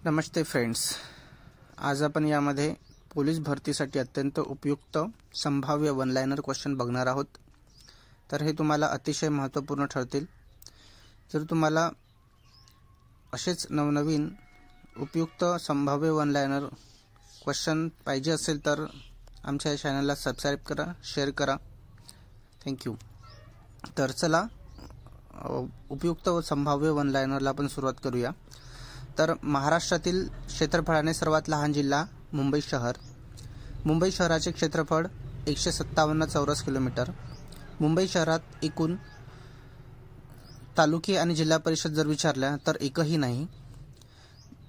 नमस्ते friends, आज आपण यामध्ये पोलीस भरतीसाठी अत्यंत उपयुक्त संभाव्य वन लाइनर क्वेश्चन बघणार आहोत। तर हे तुम्हाला अतिशय महत्त्वपूर्ण ठरतील। जर तुम्हाला असेच नवनवीन उपयुक्त संभाव्य वन लाइनर क्वेश्चन पाहिजे असेल तर आमच्या चॅनलला सबस्क्राइब करा, शेअर करा। थँक्यू। तर चला उपयुक्त व संभाव्य वन लाइनरला आपण सुरुवात करूया। तर महाराष्ट्रातील क्षेत्रफळाने सर्वात लहान जिल्हा मुंबई शहर। मुंबई शहराचे क्षेत्रफळ 157 चौरस किलोमीटर। मुंबई शहरात एकूण तालुके आणि जिल्हा परिषद जर विचारल्या तर एकही नाही।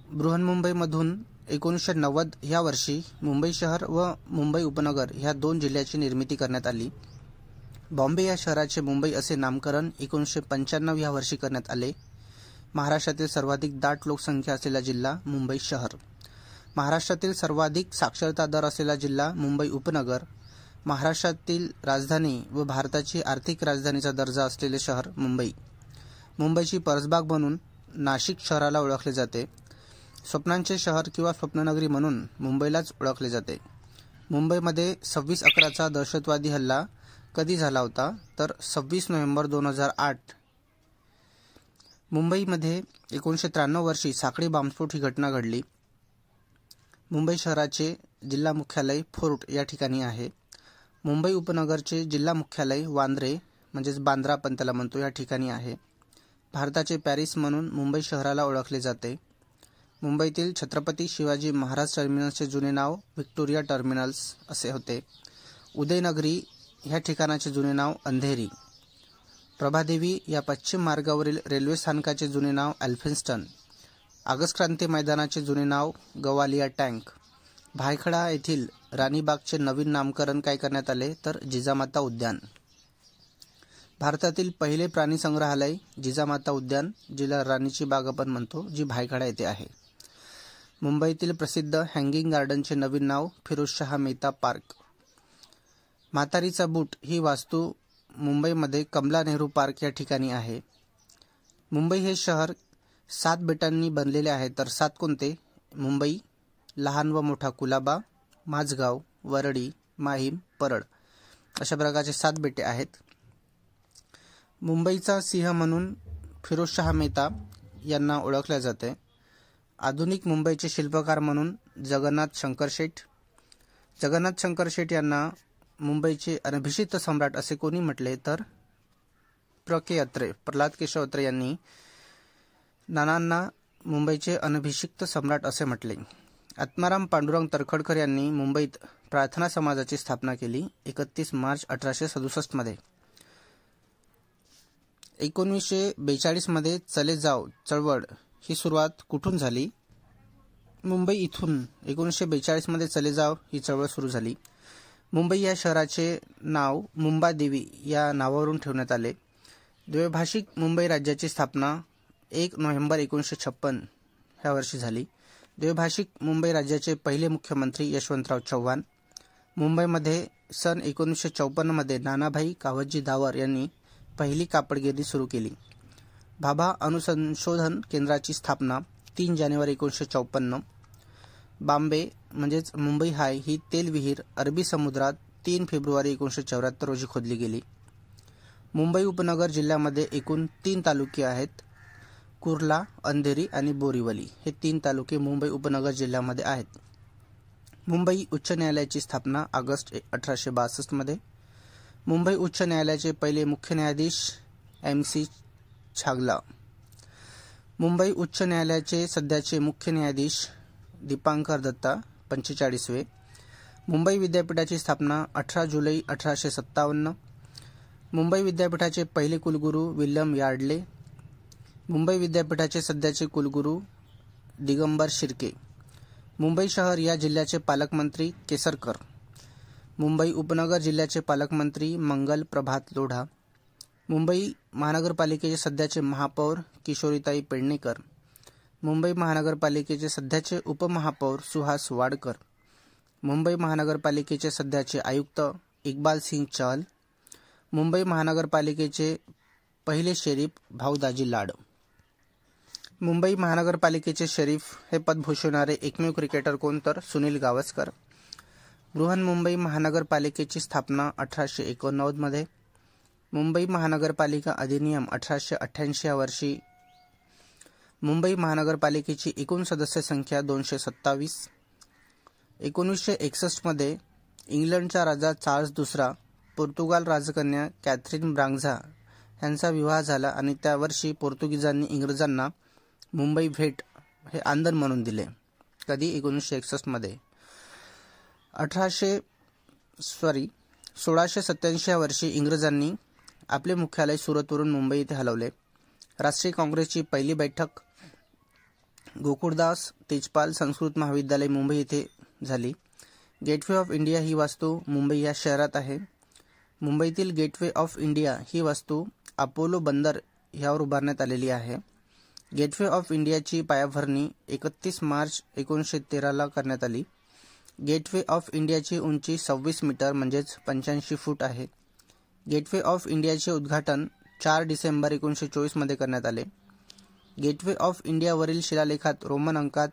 बृहन्मुंबईमधून 1990 या वर्षी मुंबई शहर व मुंबई उपनगर ह्या दोन जिल्ह्याची निर्मिती करण्यात आली। बॉम्बे या शहराचे मुंबई असे नामकरण 1995 या वर्षी करण्यात आले। महाराष्ट्रातील सर्वाधिक दाट लोकसंख्या असलेला जिल्हा मुंबई शहर। महाराष्ट्रातील सर्वाधिक साक्षरता दर असलेला जिल्हा मुंबई उपनगर। महाराष्ट्रातील राजधानी व भारताची आर्थिक राजधानीचा दर्जा असलेले शहर मुंबई। मुंबईची परसबाग म्हणून नाशिक शहराला ओळखले जाते। स्वप्नांचे शहर किंवा स्वप्ननगरी म्हणून मुंबईलाच ओळखले जाते। मुंबईमध्ये 26/11चा दहशतवादी हल्ला कधी झाला होता तर 26 नोव्हेंबर 2008। मुंबईमध्ये 1993 वर्षी साखळी बॉम्बस्फोट ही घटना घडली। मुंबई शहराचे जिल्हा मुख्यालय फोर्ट या ठिकाणी आहे। मुंबई उपनगरचे जिल्हा मुख्यालय वांद्रे म्हणजेच बांद्रा आपण त्याला म्हणतो या ठिकाणी आहे। भारताचे पॅरिस म्हणून मुंबई शहराला ओळखले जाते। मुंबईतील छत्रपती शिवाजी महाराज टर्मिनसचे जुने नाव व्हिक्टोरिया टर्मिनल्स असे होते। उदयनगरी ह्या ठिकाणाचे जुने नाव अंधेरी। प्रभादेवी या पश्चिम मार्गावरील रेल्वे स्थानकाचे जुने नाव एल्फिन्स्टन। ऑगस्ट क्रांती मैदानाचे जुने नाव गवालिया टँक। भायखळा येथील राणीबागचे नवीन नामकरण काय करण्यात आले तर जिजामाता उद्यान। भारतातील पहिले प्राणी संग्रहालय जिजामाता उद्यान, जिला राणीची बाग आपण म्हणतो, जी भायखळा येथे आहे। मुंबईतील प्रसिद्ध हँगिंग गार्डनचे नवीन नाव फिरोजशाह मेहता पार्क। म्हातारीचा बूट ही वास्तू मुंबईमध्ये कमला नेहरू पार्क या ठिकाणी आहे। मुंबई हे शहर 7 बेटांनी बनलेले आहे तर 7 कोणते? मुंबई, लहान व मोठा कुलाबा, माझगाव, वरळी, माहीम, परळ अशा प्रकारचे 7 बेटे आहेत। मुंबईचा सिंह म्हणून फिरोजशाह मेहता यांना ओळखले जाते। आधुनिक मुंबईचे शिल्पकार म्हणून जगन्नाथ शंकर शेठ। जगन्नाथ शंकर शेठ यांना मुंबईचे अनभिषिक्त सम्राट असे कोणी म्हटले तर प्र.के. प्रल्हाद केशव अत्रे यांनी नानांना मुंबईचे अनभिषिक्त सम्राट असे म्हटले। आत्माराम पांडुरंग तर्खडकर यांनी मुंबईत प्रार्थना समाजाची स्थापना केली 31 मार्च 1867 मध्ये। 1942 मध्ये चले जाव चळवळ ही सुरुवात कुठून झाली? मुंबई इथून 1942 मध्ये चले जाव ही चळवळ सुरू झाली। मुंबई या शहराचे नाव मुंबादेवी या नावावरून ठेवण्यात आले। द्वैभाषिक मुंबई राज्याची स्थापना 1 नोव्हेंबर 1956 ह्या वर्षी झाली। द्वैभाषिक मुंबई राज्याचे पहिले मुख्यमंत्री यशवंतराव चव्हाण। मुंबईमध्ये सन 1954 मध्ये नानाभाई कावतजी दावर यांनी पहिली कापडगिरणी सुरू केली। भाभा अनुसंशोधन केंद्राची स्थापना 3 जानेवारी 1954। बॉम्बे म्हणजेच मुंबई हाय ही तेल विहीर अरबी समुद्रात 3 फेब्रुवारी 1974 रोजी खोदली गेली। मुंबई उपनगर जिल्ह्यामध्ये एकूण 3 तालुके आहेत। कुर्ला, अंधेरी आणि बोरीवली हे 3 तालुके मुंबई उपनगर जिल्ह्यामध्ये आहेत। मुंबई उच्च न्यायालयाची स्थापना ऑगस्ट 1862 मध्ये। मुंबई उच्च न्यायालयाचे पहिले मुख्य न्यायाधीश MC छागला। मुंबई उच्च न्यायालयाचे सध्याचे मुख्य न्यायाधीश दीपांकर दत्ता 45वे। मुंबई विद्यापीठाची स्थापना 18 जुलै 1857। मुंबई विद्यापीठाचे पहिले कुलगुरू विल्यम यार्डले। मुंबई विद्यापीठाचे सध्याचे कुलगुरू दिगंबर शिर्के। मुंबई शहर या जिल्ह्याचे पालकमंत्री केसरकर। मुंबई उपनगर जिल्ह्याचे पालकमंत्री मंगल प्रभात लोढा। मुंबई महानगरपालिकेचे सध्याचे महापौर किशोरीताई पेडणेकर। मुंबई महानगरपालिकेचे सध्याचे उपमहापौर सुहास वाडकर। मुंबई महानगरपालिकेचे सध्याचे आयुक्त इक्बाल सिंग चहल। मुंबई महानगरपालिकेचे पहिले शेरीफ भाऊदाजी लाड। मुंबई महानगरपालिकेचे शरीफ हे पद भूषवणारे एकमेव क्रिकेटर कोण, तर सुनील गावस्कर. बृहन्मुंबई महानगरपालिकेची स्थापना 1889 मध्ये. मुंबई महानगरपालिका अधिनियम 1888 या वर्षी. मुंबई महानगरपालिकेची एकूण सदस्य संख्या 227. 1961 मध्ये इंग्लंडचा राजा चार्ल्स दुसरा पोर्तुगाल राजकन्या कॅथरीन ब्रांझा यांचा विवाह झाला आणि त्या वर्षी पोर्तुगीजांनी इंग्रजांना मुंबई भेट हे आंदण म्हणून दिले. कधी? 1961 मध्ये. 1687 या वर्षी इंग्रजांनी आपले मुख्यालय सुरतवरून मुंबई येथे हलवले. राष्ट्रीय काँग्रेसची पहिली बैठक गोकुळदास तेजपाल संस्कृत महाविद्यालय मुंबई येथे झाली. गेटवे ऑफ इंडिया ही वास्तू मुंबई या शहरात आहे. मुंबईतील गेटवे ऑफ इंडिया ही वास्तू अपोलो बंदर यावर उभारण्यात आलेली आहे. गेटवे ऑफ इंडियाची पायाभरणी 31 मार्च 1913 करण्यात आली. गेटवे ऑफ इंडियाची उंची 26 मीटर म्हणजेच 85 फूट आहे. गेटवे ऑफ इंडियाचे उद्घाटन 4 डिसेंबर 1924 मध्ये करण्यात आले. गेटवे ऑफ इंडियावरील शिलालेखात रोमन अंकात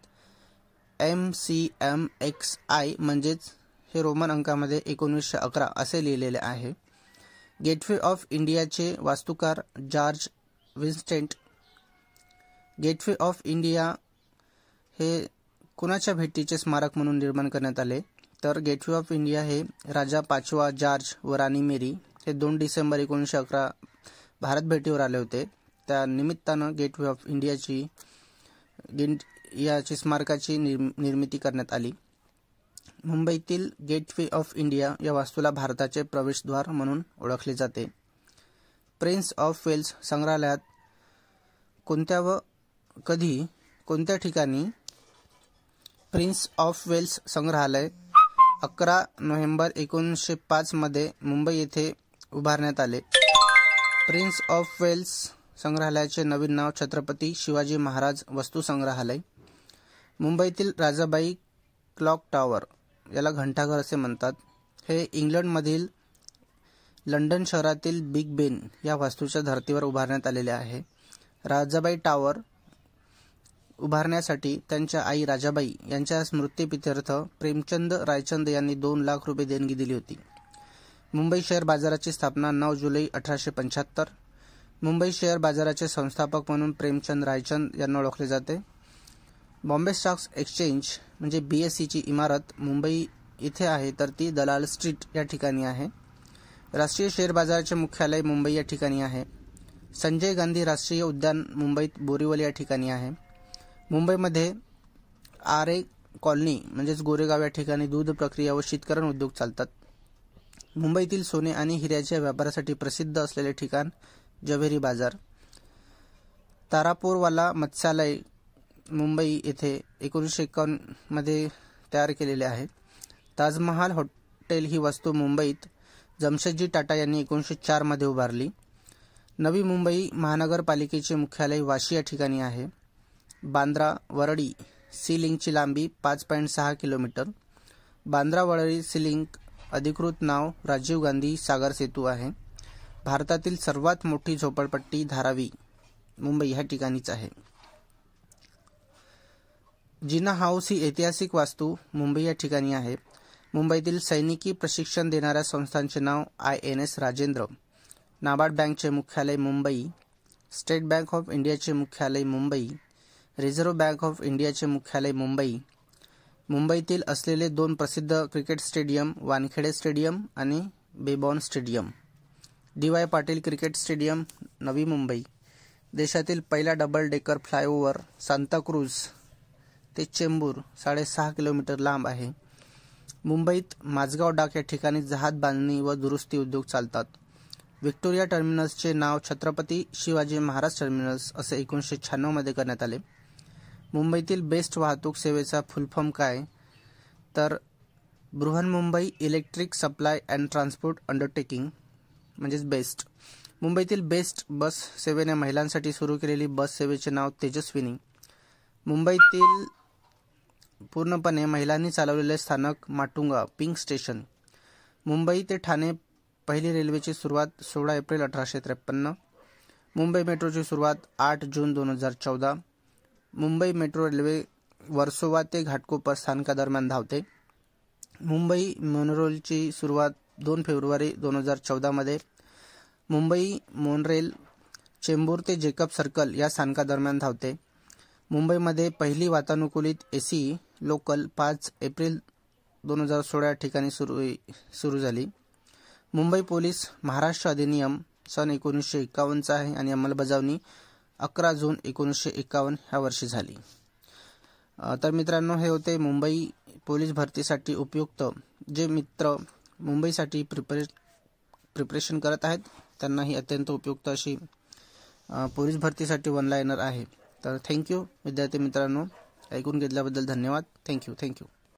MCMXI म्हणजेच हे रोमन अंकामध्ये 1911 असे लिहिलेले आहे. गेटवे ऑफ इंडियाचे वास्तुकार जॉर्ज विन्स्टेंट. गेटवे ऑफ इंडिया हे कुणाच्या भेटीचे स्मारक म्हणून निर्माण करण्यात आले, तर गेटवे ऑफ इंडिया हे राजा 5वा जॉर्ज व राणी मेरी हे 2 डिसेंबर 1911 भारत भेटीवर आले होते. त्या निमित्तानं गेटवे ऑफ याची स्मारकाची निर्मिती करण्यात आली. मुंबईतील गेटवे ऑफ इंडिया या वास्तूला भारताचे प्रवेशद्वार म्हणून ओळखले जाते. प्रिन्स ऑफ वेल्स संग्रहालयात कोणत्या व कधी कोणत्या ठिकाणी प्रिन्स ऑफ वेल्स संग्रहालय 11 नोव्हेंबर 1905 मध्ये मुंबई येथे उभारण्यात आले. प्रिन्स ऑफ वेल्स संग्रहालयाचे नवीन नाव छत्रपती शिवाजी महाराज वस्तू संग्रहालय. मुंबईतील राजाबाई क्लॉक टॉवर याला घंटाघर असे म्हणतात. हे इंग्लंडमधील लंडन शहरातील बिग बेन या वास्तूच्या धर्तीवर उभारण्यात आलेले आहे. राजाबाई टॉवर उभारण्यासाठी त्यांच्या आई राजाबाई यांच्या स्मृतिप्रीत्यर्थ प्रेमचंद रायचंद यांनी 2 लाख रुपये देणगी दिली होती. मुंबई शेअर बाजाराची स्थापना 9 जुलै 1875. मुंबई शेअर बाजाराचे संस्थापक म्हणून प्रेमचंद रायचंद यांना ओळखले जाते. बॉम्बे स्टॉक एक्सचेंज म्हणजे BSEची इमारत मुंबई इथे आहे, तर ती दलाल स्ट्रीट या ठिकाणी आहे. राष्ट्रीय शेअर बाजाराचे मुख्यालय मुंबई या ठिकाणी आहे. संजय गांधी राष्ट्रीय उद्यान मुंबईत बोरीवली या ठिकाणी आहे. मुंबईमध्ये RA कॉलनी म्हणजेच गोरेगाव या ठिकाणी दूध प्रक्रिया व शीतकरण उद्योग चालतात. मुंबईतील सोने आणि हिऱ्याच्या व्यापारासाठी प्रसिद्ध असलेले ठिकाण जव्हेरी बाजार. तारापूरवाला मत्स्यालय मुंबई येथे 1951 मध्ये तयार केलेले आहे. ताजमहाल हॉटेल ही वास्तू मुंबईत जमशेदजी टाटा यांनी 1904 मध्ये उभारली. नवी मुंबई महानगरपालिकेचे मुख्यालय वाशी या ठिकाणी आहे. बांद्रा वरळी सी लिंकची लांबी 5.6 kilometre. Bandra Worli sea link अधिकृत नाव राजीव गांधी सागर सेतू आहे. भारतातील सर्वात मोठी झोपडपट्टी धारावी मुंबई ह्या ठिकाणीच आहे. जिना हाऊस ही ऐतिहासिक वास्तू मुंबई या ठिकाणी आहे. मुंबईतील सैनिकी प्रशिक्षण देणाऱ्या संस्थांचे नाव INS राजेंद्र. नाबार्ड बँकचे मुख्यालय मुंबई. स्टेट बँक ऑफ इंडियाचे मुख्यालय मुंबई. रिझर्व्ह बँक ऑफ इंडियाचे मुख्यालय मुंबई. मुंबईतील असलेले 2 प्रसिद्ध क्रिकेट स्टेडियम वानखेडे स्टेडियम आणि Brabourne stadium. DY Patil cricket stadium Navi Mumbai. देशातील पहिला डबल डेकर फ्लायओव्हर सांताक्रूझ ते चेंबूर 6.5 किलोमीटर लांब आहे. मुंबईत माझगाव डाक या ठिकाणी जहाज बांधणी व दुरुस्ती उद्योग चालतात. व्हिक्टोरिया टर्मिनसचे नाव छत्रपती शिवाजी महाराज टर्मिनस असे 1996 मध्ये करण्यात आले. मुंबईतील बेस्ट वाहतूक सेवेचा फुलफॉर्म काय, तर Brihanmumbai electric supply and transport undertaking म्हणजेच बेस्ट. मुंबईतील बेस्ट बस सेवेने महिलांसाठी सुरू केलेली बस सेवेचे नाव तेजस्विनी. मुंबईतील पूर्णपणे महिलांनी चालवलेले स्थानक माटुंगा पिंक स्टेशन. मुंबई ते ठाणे पहिली रेल्वेची सुरुवात 16 एप्रिल 1853. मुंबई मेट्रोची सुरुवात 8 जून 2014. मुंबई मेट्रो रेल्वे वर्सोवा ते घाटकोपर स्थानकादरम्यान धावते. मुंबई मोनोरेलची सुरुवात 2 फेब्रुवारी 2014 मध्ये मुंबई मोनरेल चेंबूर ते जेकब सर्कल या स्थानकादरम्यान धावते. मुंबईमध्ये पहिली वातानुकूलित AC लोकल 5 एप्रिल 2016 या ठिकाणी सुरू झाली. मुंबई पोलीस महाराष्ट्र अधिनियम सन 1951 आहे आणि अंमलबजावणी 11 जून 1951 ह्या वर्षी झाली. तर मित्रांनो, हे होते मुंबई पोलीस भरतीसाठी उपयुक्त. जे मित्र मुंबईसाठी प्रिपरेशन करत आहेत त्यांना ही अत्यंत उपयुक्त अशी पोलीस भरतीसाठी वन लाइनर आहे. तर थँक्यू विद्यार्थी मित्रांनो, ऐकून घेतल्याबद्दल धन्यवाद. थँक्यू.